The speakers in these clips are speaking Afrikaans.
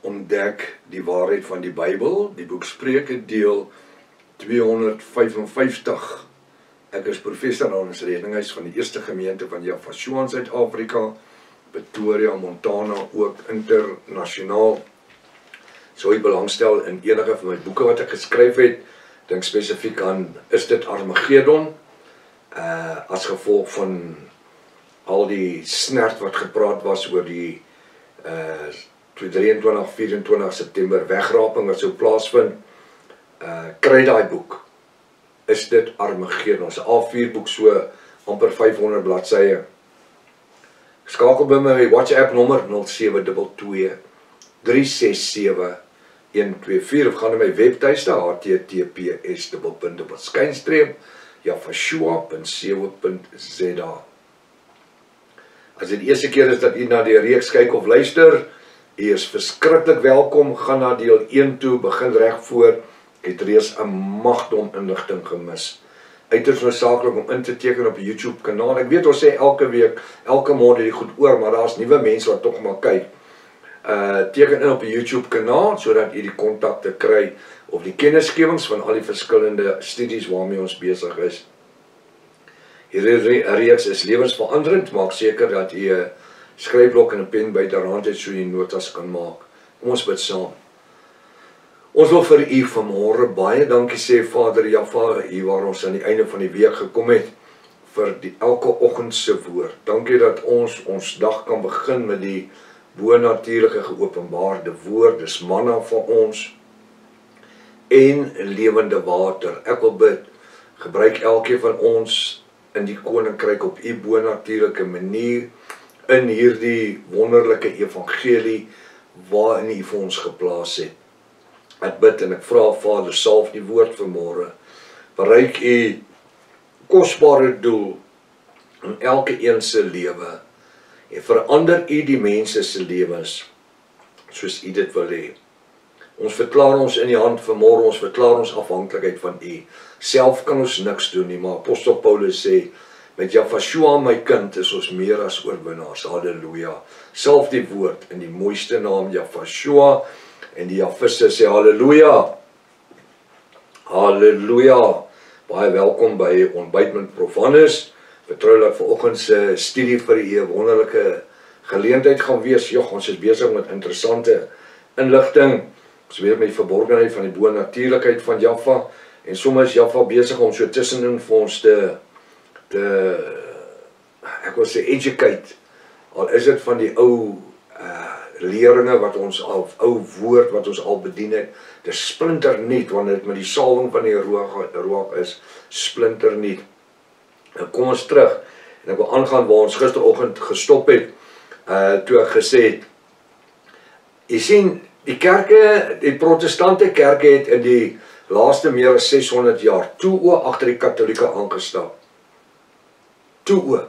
ontdek die waarheid van die Bybel, die boek Spreuke deel 255. Ek is professor aan ons redinghuis van die eerste gemeente van Jaffa in Suid-Afrika, Pretoria, Montana, ook internasionaal. Sou jy belangstel in enige van my boeke wat ek geskryf het, dink spesifiek aan Is dit Armageddon, as gevolg van al die snert wat gepraat was oor die 23-24 September wegraping wat sou plaasvind, kry daai boek. Is dit Armageddon, ons A4 boek, so amper 500 bladsye. Skakel by my WhatsApp nommer 0722 367 124 of gaan na my webtuiste https://jaffashua.co.za. As dit die eerste keer is dat u na die reeks kyk of luister, u is verskriklik welkom, gaan na deel 1 toe, begin reg voor, ek het reeds 'n magdom inligting gemis. Uiters noodsaaklik om in te teken op die YouTube kanaal. Ek weet ons sê elke week, elke maand die goed oor, maar daar's nuwe mense wat tog maar kyk. Teken in op die YouTube kanaal, sodat u die kontakte kry, of die kennisgewings van al die verskillende studies waarmee ons besig is. Hierdie reeks is lewensveranderend, maak seker dat u 'n skryfblok en 'n pen byderhand het, so u notas kan maak. Kom ons bid saam. Ons wil vir u vanmôre baie dankie sê, Vader Jaffa, u waar ons aan die einde van die week gekom het, vir die elke oggend se woord. Dankie dat ons dag kan begin met die bonatuurlike geopenbaarde woord, dis manna vir ons, en lewende water. Ek wil bid, gebruik elkeen van ons in die koninkryk op u bonatuurlike manier, in hierdie wonderlike evangelie, waarin u vir ons geplaas het. Ek bid en ek vra, Vader, salf die woord vanmôre, bereik u kosbare doel in elke een se lewe, en verander u die mense se lewens, soos u dit wil hê. Ons verklaar ons in die hand vanmôre, ons verklaar ons afhanklikheid van u. Self kan ons niks doen nie, maar Apostel Paulus sê, met Jaffa, my kind, is ons meer as oorwinnaars. Halleluja. Salf die woord in die mooiste naam Jaffa, en die Jaffiste sê halleluja. Halleluja. Baie welkom by Ontbyt met Prof Hannes. Vertrou dat vanoggend se studie vir u 'n wonderlike geleentheid gaan wees. Jog, ons is besig met interessante inligting. Ons weer met die verborgenheid van die bonatuurlikheid van Jaffa, en soms is Jaffa besig om so tussenin vir ons ek wil sê educate, al is dit van die ou leringe wat ons al, ou woord wat ons al bedien het, dis splinternuut, wanneer dit met die salwing van die rook is, splinternuut. Nou kom ons terug, en ek wil aangaan waar ons gisteroggend gestop het, toe ek gesê het, jy sien, die kerke, die protestante kerke het in die laaste meer as 600 jaar, toe oor agter die katholieke aangestap. Toe oor.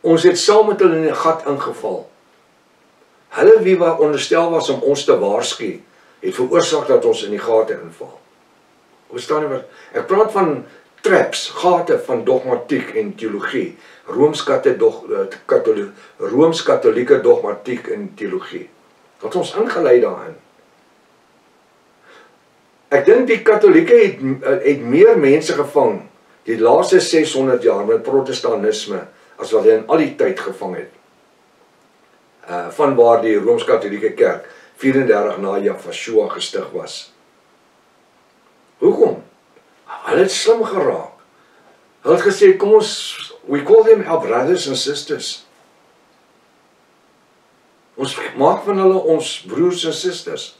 Ons het saam met hulle in die gat ingeval. Hulle wie wat onderstel was om ons te waarsku, het veroorsaak dat ons in die gate inval. Verstaan jy wat? Ek praat van traps, gate van dogmatiek en teologie, Rooms-Katholieke dogmatiek en teologie. Wat ons ingelei daarin. Ek dink die Katholieke het meer mense gevang die laaste 600 jaar met protestantisme as wat hy in al die tyd gevang het. Van waar die Rooms-Katholieke kerk 34 na Jaffa gestig was. Hoekom? Hulle het slim geraak. Hulle het gesê, kom ons, we call them our brothers and sisters. Ons maak van hulle ons broers en susters.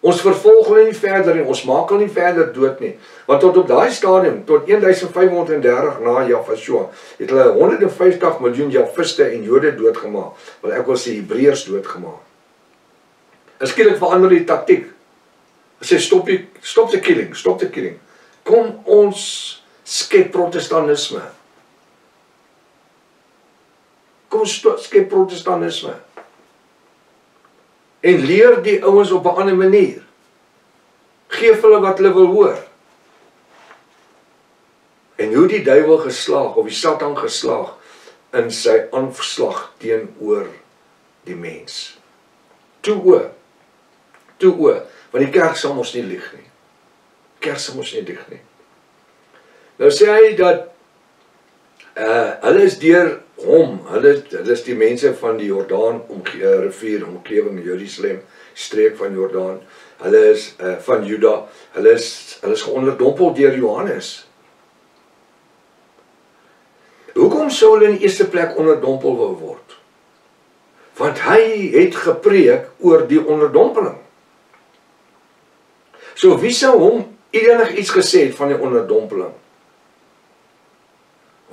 Ons vervolg hulle nie verder nie, ons maak hulle nie verder dood nie. Want tot op daai stadium, tot 1530 na Jaffa, het hulle 150 miljoen Jaffiste en Jode doodgemaak, wat ek wil sê Hebreërs doodgemaak. En skielik verander die taktiek. Hulle sê stop the killing. Kom ons skep protestantisme. Kom ons skep protestantisme. En leer die ouens op 'n ander manier. Geef hulle wat hulle wil hoor. En hoe die duiwel geslaag, of die Satan geslaag, in sy aanslag teenoor die mens. Toe oë, want die kerk sal ons nie lieg nie. Kerk sal ons nie lieg nie. Nou sê hy dat hulle is deur hom, hulle is die mense van die Jordaan rivier omgewing Jerusalem, streek van Jordaan. Hulle is van Juda, hulle is geonderdompel deur Johannes. Hoekom sou hulle in die eerste plek onderdompel wou word? Want hy het gepreek oor die onderdompeling. So wie sou hom enig iets gesê het van die onderdompeling?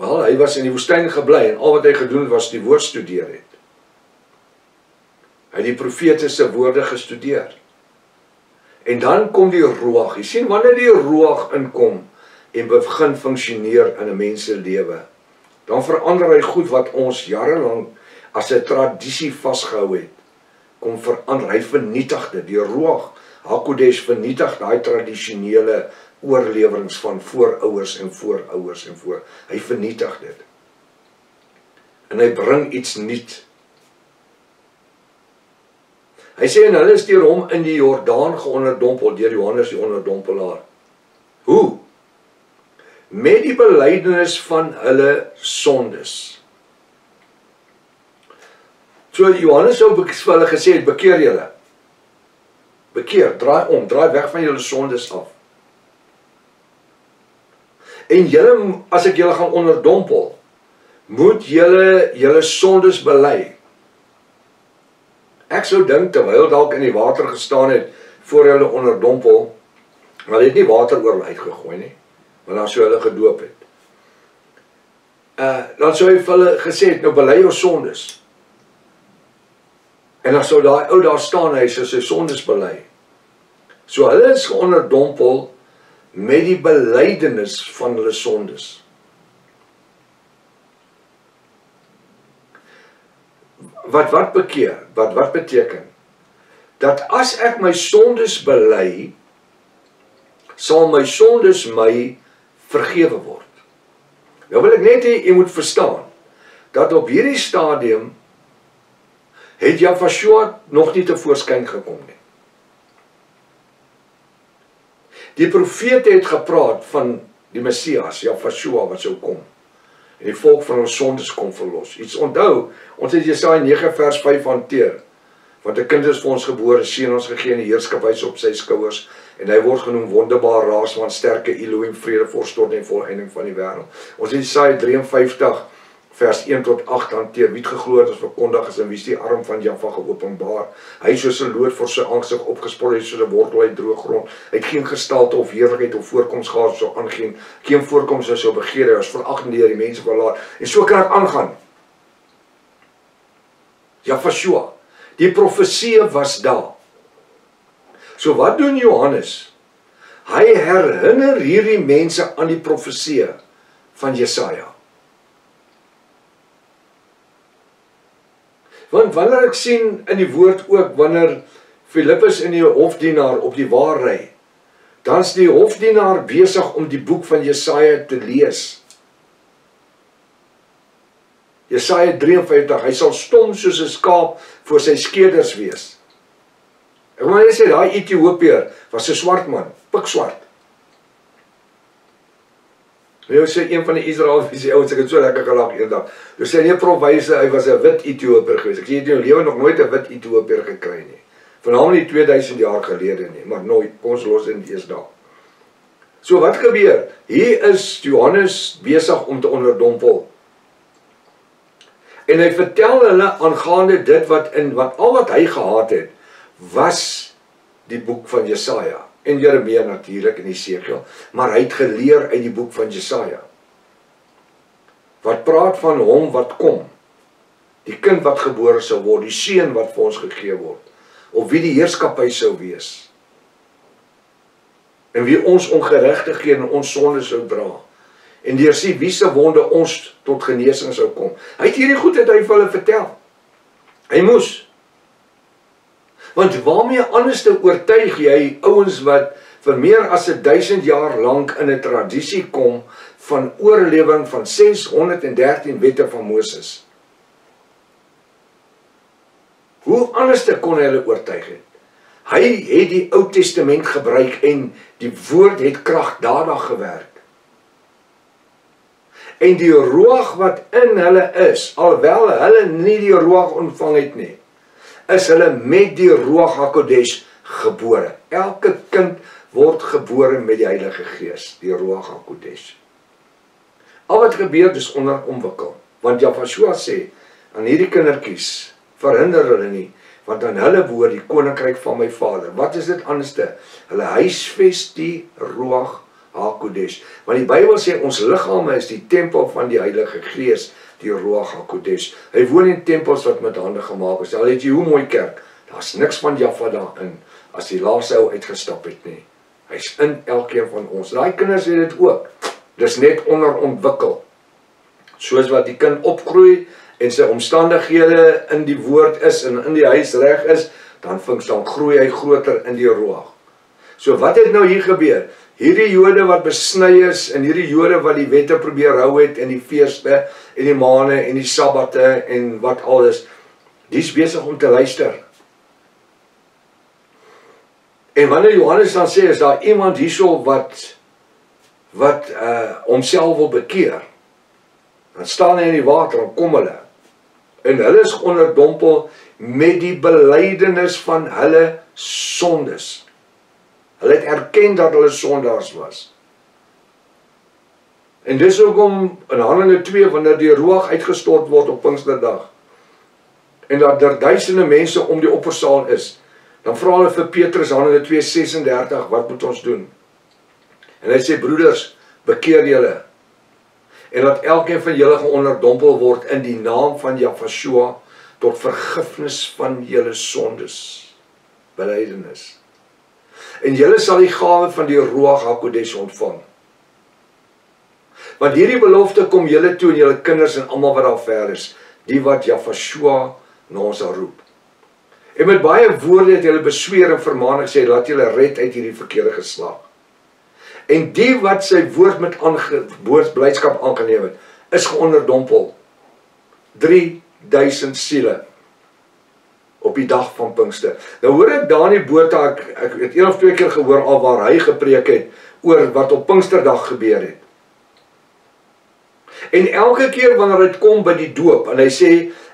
Wel, hy was in die woestyn gebly en al wat hy gedoen was die woord studeer het. Hy het die profete se woorde gestudeer. En dan kom die roeg. Jy sien, wanneer die roeg inkom en begin funksioneer in 'n mens se lewe, dan verander hy goed wat ons jarelang as 'n tradisie vasgehou het. Kom verander, hy vernietig dit. Die roeg HaKodesh vernietig daai tradisionele oorlewings van voorouers en voorouers en voor. Hy vernietig dit. En hy bring iets nuut. Hy sê en hulle is deur hom in die Jordaan geonderdompel, deur Johannes die onderdompelaar. Hoe? Met die belydenis van hulle sondes. So Johannes sou vir hulle gesê het, bekeer julle. Bekeer, draai weg van julle sondes af. En julle, as ek julle gaan onderdompel, moet julle sondes bely. Ek sou dink, terwyl dalk in die water gestaan het, voor hulle onderdompel, maar hulle het nie water oor hulle uitgegooi nie, maar dan sou hulle gedoop het. Dan sou hy vir hulle gesê het, nou bely jou sondes. En dan sou daai ou daar staan, hy sou sy sondes bely. So hulle is geonderdompel met die belydenis van hulle sondes. Wat bekeer? Wat beteken? Dat as ek my sondes bely, sal my sondes my vergewe word. Nou wil ek net hê jy moet verstaan, dat op hierdie stadium het Jahshua nog nie tevoorskyn gekom nie. Die profete het gepraat van die Messias, Jahshua wat sou kom. En die volk van ons sondes kom verlos. Iets onthou, ons het Jesaja 9 vers 5 hanteer. Want 'n kind is vir ons gebore, seun ons gegee en die heerskap is op sy skouers. En hy word genoem wonderbaar Raasman, sterke Elohim, vredevors tot en volleinding van die wêreld. Ons het Jesaja 53 vers 1 tot 8 hanteer. Wie het geglo het as verkondig is en wie is die arm van Jahwe geopenbaar? Hy soos 'n loot voor sy aangesig opgespol het, soos 'n wortel uit droë grond. Hy het geen gestalte of heerlikheid of voorkoms gehad so aangeen. Geen voorkoms as so begeer hy was verag deur die mense verlaat. En so kan ek aangaan. Jahshua, die profesie was daar. So wat doen Johannes? Hy herinner hierdie mense aan die profesie van Jesaja. Want wanneer ek sien in die woord ook, wanneer Filippus en die hofdienaar op die wa ry, dan is die hofdienaar besig om die boek van Jesaja te lees. Jesaja 53, hy sal stom soos 'n skaap voor sy skeders wees. Ek wil net sê, daai Ethiopiër was 'n swart man, pikswart. Hy sê een van die Israeliese ouens, ek het so lekker gelag eendag. Hy sê nee prof, hy was 'n wit Ethiopiër gewees. Ek sê jy het in jou lewe nog nooit 'n wit Ethiopiër gekry nie. Veral nie 2000 jaar gelede nie, maar nooit. Kom ons los dit eers daar. So wat gebeur? Hier is Johannes besig om te onderdompel. En hy vertel hulle aangaande dit wat al wat hy gehad het, was die boek van Jesaja. En Jeremia natuurlik en Esegiel, maar hy het geleer uit die boek van Jesaja. Wat praat van hom wat kom, die kind wat gebore sou word, die seun wat vir ons gegee word, of wie die heerskappy sou wees, en wie ons ongeregtighede en ons sonde sou dra, en deur sy wie se wonde ons tot genesing sou kom. Hy het hierdie goed het hy vir hulle vertel. Hy moes. Want waarmee anders te oortuig jy ouens wat vir meer as 1000 jaar lank in 'n tradisie kom van oorlewing van 613 wette van Moses. Hoe anders kon hy hulle oortuig het? Hy het die Ou Testament gebruik en die woord het krag daarna gewerk. En die Ruach wat in hulle is, alhoewel hulle nie die Ruach ontvang het nie, is hulle met die Ruach HaKodesh gebore. Elke kind word gebore met die Heilige Gees, die Ruach HaKodesh. Al wat gebeur is onderontwikkel, want Jafashua sê, aan hierdie kindertjies, verhinder hulle nie, want aan hulle behoort die koninkryk van my Vader. Wat is dit anderste? Hulle huisves die Ruach HaKodesh. Want die Bybel sê, ons liggame is die tempel van die Heilige Gees, die Ruach HaKodesh. Hy woon in tempels wat met hande gemaak is. Al het jy hoe mooi kerk, daar's niks van Jaffa daarin, as die laaste ou uitgestap het nie. Hy's in elkeen van ons. Daai kinders het dit ook. Dis net onderontwikkel. Soos wat die kind opgroei en sy omstandighede in die woord is en in die huis reg is, dan groei hy groter in die Ruach. So wat het nou hier gebeur? Hierdie Jode wat besny is en hierdie Jode wat die wette probeer hou het en die feeste en die maane en die sabbate en wat alles, dis besig om te luister. En wanneer Johannes dan sê, is daar iemand hierso wat homself wil bekeer, dan staan hy in die water en kom hulle. En hulle is onderdompel met die belydenis van hulle sondes. Hulle het erken dat hulle sondaars was. En dis hoekom in Handelinge 2, wanneer die Ruach uitgestort word op Pinksterdag, en dat daar duisende mense om die oppersaal is, dan vra hulle vir Petrus, Handelinge 2:36, wat moet ons doen? En hy sê, broeders, bekeer julle, en laat elkeen van julle geonderdompel word in die naam van Jafashua, tot vergifnis van julle sondes, belydenis. En julle sal die gawe van die Ruach HaKodesh ontvang. Want hierdie belofte kom julle toe en julle kinders en almal wat daar ver is, die wat Jafashua na ons sal roep. En met baie woorde het julle besweer en vermaan gesê, laat julle red uit hierdie verkeerde geslag. En die wat sy woord met blydskap aangeneem het, is geonderdompel. 3000 siele op die dag van Pinkster. Nou hoor ek Dani Botha, ek het 1 of 2 keer gehoor al waar hy gepreek het oor wat op Pinksterdag gebeur het. En elke keer wanneer dit kom by die doop, en hy sê,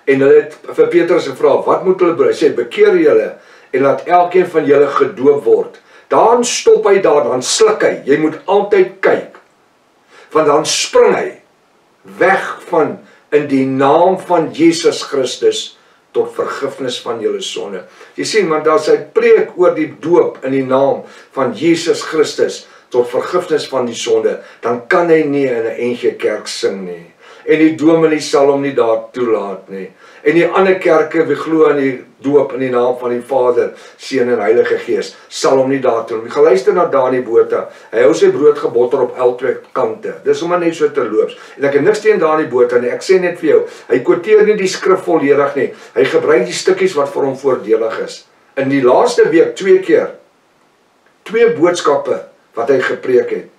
en hulle het vir Petrus gevra, wat moet hulle doen? Hy sê, bekeer julle, en laat elkeen van julle gedoop word. Dan stop hy daar, dan sluk hy. Jy moet altyd kyk. Want dan spring hy weg van in die naam van Jesus Christus tot vergifnis van julle sonde. Jy sien, want as hy preek oor die doop in die naam van Jesus Christus tot vergifnis van die sonde, dan kan hy nie in 'n NG Kerk sing nie. En die dominee sal hom nie daar toelaat nie. En die ander kerke, wie glo in die doop in die naam van die Vader, Seun en Heilige Gees, sal hom nie daar toelaat nie. Gaan luister na Dani Botha. Hy hou sy brood gebotter op albei kante. Dis sommer net so terloops. En ek het niks teen Dani Botha nie. Ek sê net vir jou, hy quoteer nie die skrif volledig nie. Hy gebruik die stukkies wat vir hom voordelig is. In die laaste week 2 keer, 2 boodskappe wat hy gepreek het.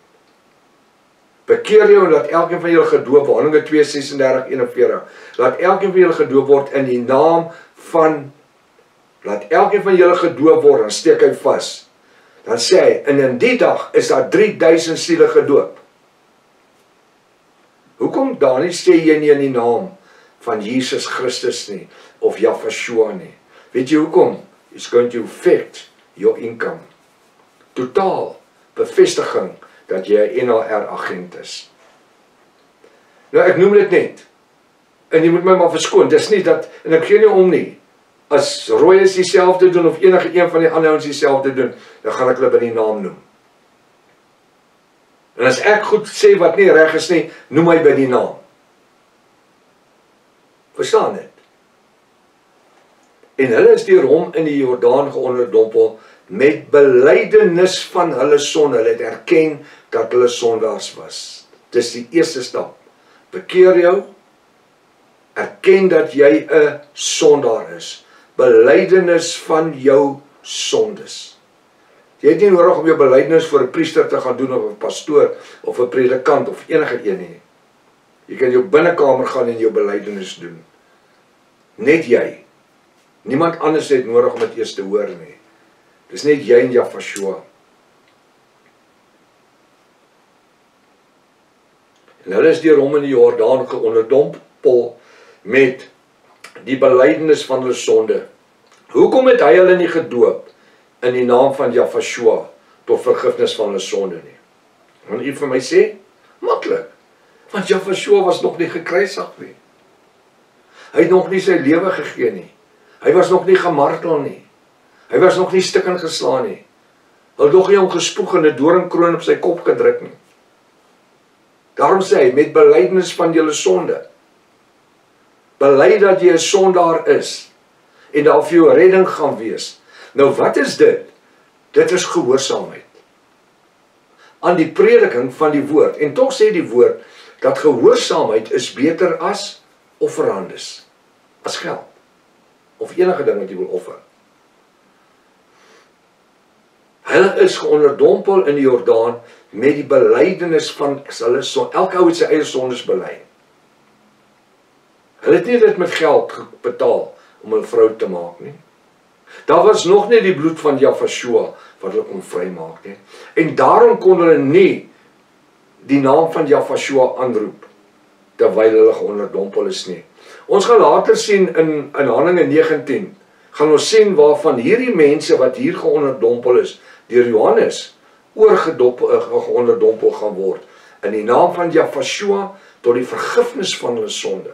Bekeer jou en laat elkeen van julle gedoop word, Handelinge 2:36-41. Laat elkeen van julle gedoop word in die naam van, laat elkeen van julle gedoop word, dan steek hy vas. Dan sê hy, en in die dag is daar 3000 siele gedoop. Hoekom Dani sê jy nie in die naam van Jesus Christus nie, of Jafashua nie? Weet jy hoekom? It's going to affect your income. Totaal bevestiging dat jy 'n NLR agent is. Nou ek noem dit net. En jy moet my maar verskoon, dis nie dat, en ek gee nie om nie. As Roy is dieselfde doen, of enige een van die ander ouens dieselfde doen, dan gaan ek hulle by die naam noem. En as ek goed sê wat nie reg is nie, noem my by die naam. Verstaan dit? En hulle is deur hom in die Jordaan geonderdompel, met belydenis van hulle sonde. Hulle het erken dat hulle sondaars was. Dis die eerste stap. Bekeer jou, erken dat jy 'n sondaar is. Belydenis van jou sondes. Jy het nie nodig om jou belydenis voor 'n priester te gaan doen, of 'n pastoor, of 'n predikant, of enige een nie. Jy kan jou binnekamer gaan en jou belydenis doen. Net jy. Niemand anders het nodig om dit eers te hoor nie. Dis net jy en Jafashua. En hulle is deur hom in die Jordaan geonderdompel met die belydenis van hulle sonde. Hoekom het hy hulle nie gedoop in die naam van Jafashua tot vergifnis van hulle sonde nie? Want u vir my sê, maklik, want Jafashua was nog nie gekruisig nie. Hy het nog nie sy lewe gegee nie. Hy was nog nie gemartel nie. Hy was nog nie stikkend geslaan nie. Hy het nog nie hom gespoeg en 'n doringkroon op sy kop gedruk nie. Daarom sê hy, met belydenis van julle sonde. Bely dat jy 'n sondaar is en daar vir jou redding gaan wees. Nou wat is dit? Dit is gehoorsaamheid aan die prediking van die woord. En tog sê die woord dat gehoorsaamheid is beter as offerandes, as geld of enige ding wat jy wil offer. Hulle is geonderdompel in die Jordaan met die belydenis van hulle sonde. Elke ou het sy eie sondes bely. Hulle het nie dit met geld betaal om 'n vrou te maak nie. Daar was nog nie die bloed van Jafashua wat hulle kon vrymaak nie. En daarom kon hulle nie die naam van Jafashua aanroep terwyl hulle geonderdompel is nie. Ons gaan later sien in Handelinge 19, gaan ons sien waarvan hierdie mense wat hier geonderdompel is, deur Johannes geonderdompel gaan word in die naam van Jafashua tot die vergifnis van hulle sonde.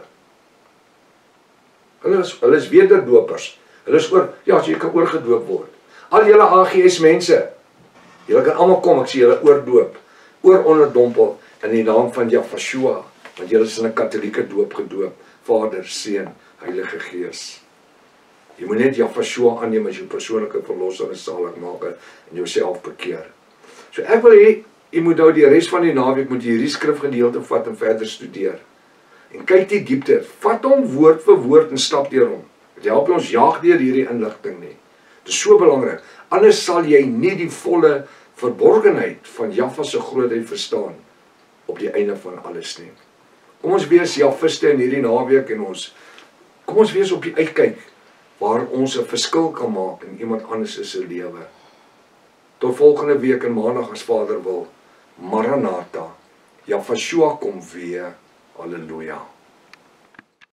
Hulle is wederdopers. Hulle is as jy kan oorgedoop word. Al julle AGS mense, julle kan almal kom, ek sê julle oordoop, onderdompel in die naam van Jafashua, want julle is in 'n katolieke doop gedoop, Vader, Seun, Heilige Gees. Jy moet net Jafashua aanneem as jou persoonlike verlosser en saligmaker en jouself bekeer. So ek wil hê, jy moet nou die res van die naweek moet jy hierdie skrifgedeelte vat en verder studeer. En kyk die diepte, vat hom woord vir woord en stap deur hom. Dit help ons jaag deur hierdie inligting nie. Dit is so belangrik. Anders sal jy nie die volle verborgenheid van Jaffa se grootheid verstaan op die einde van alles nie. Kom ons wees Jafiste in hierdie naweek en kom ons wees op die uitkyk waar ons 'n verskil kan maak in iemand anders se lewe. Tot volgende week en maandag as Vader wil. Maranatha. Jafashua kom weer. Halleluja.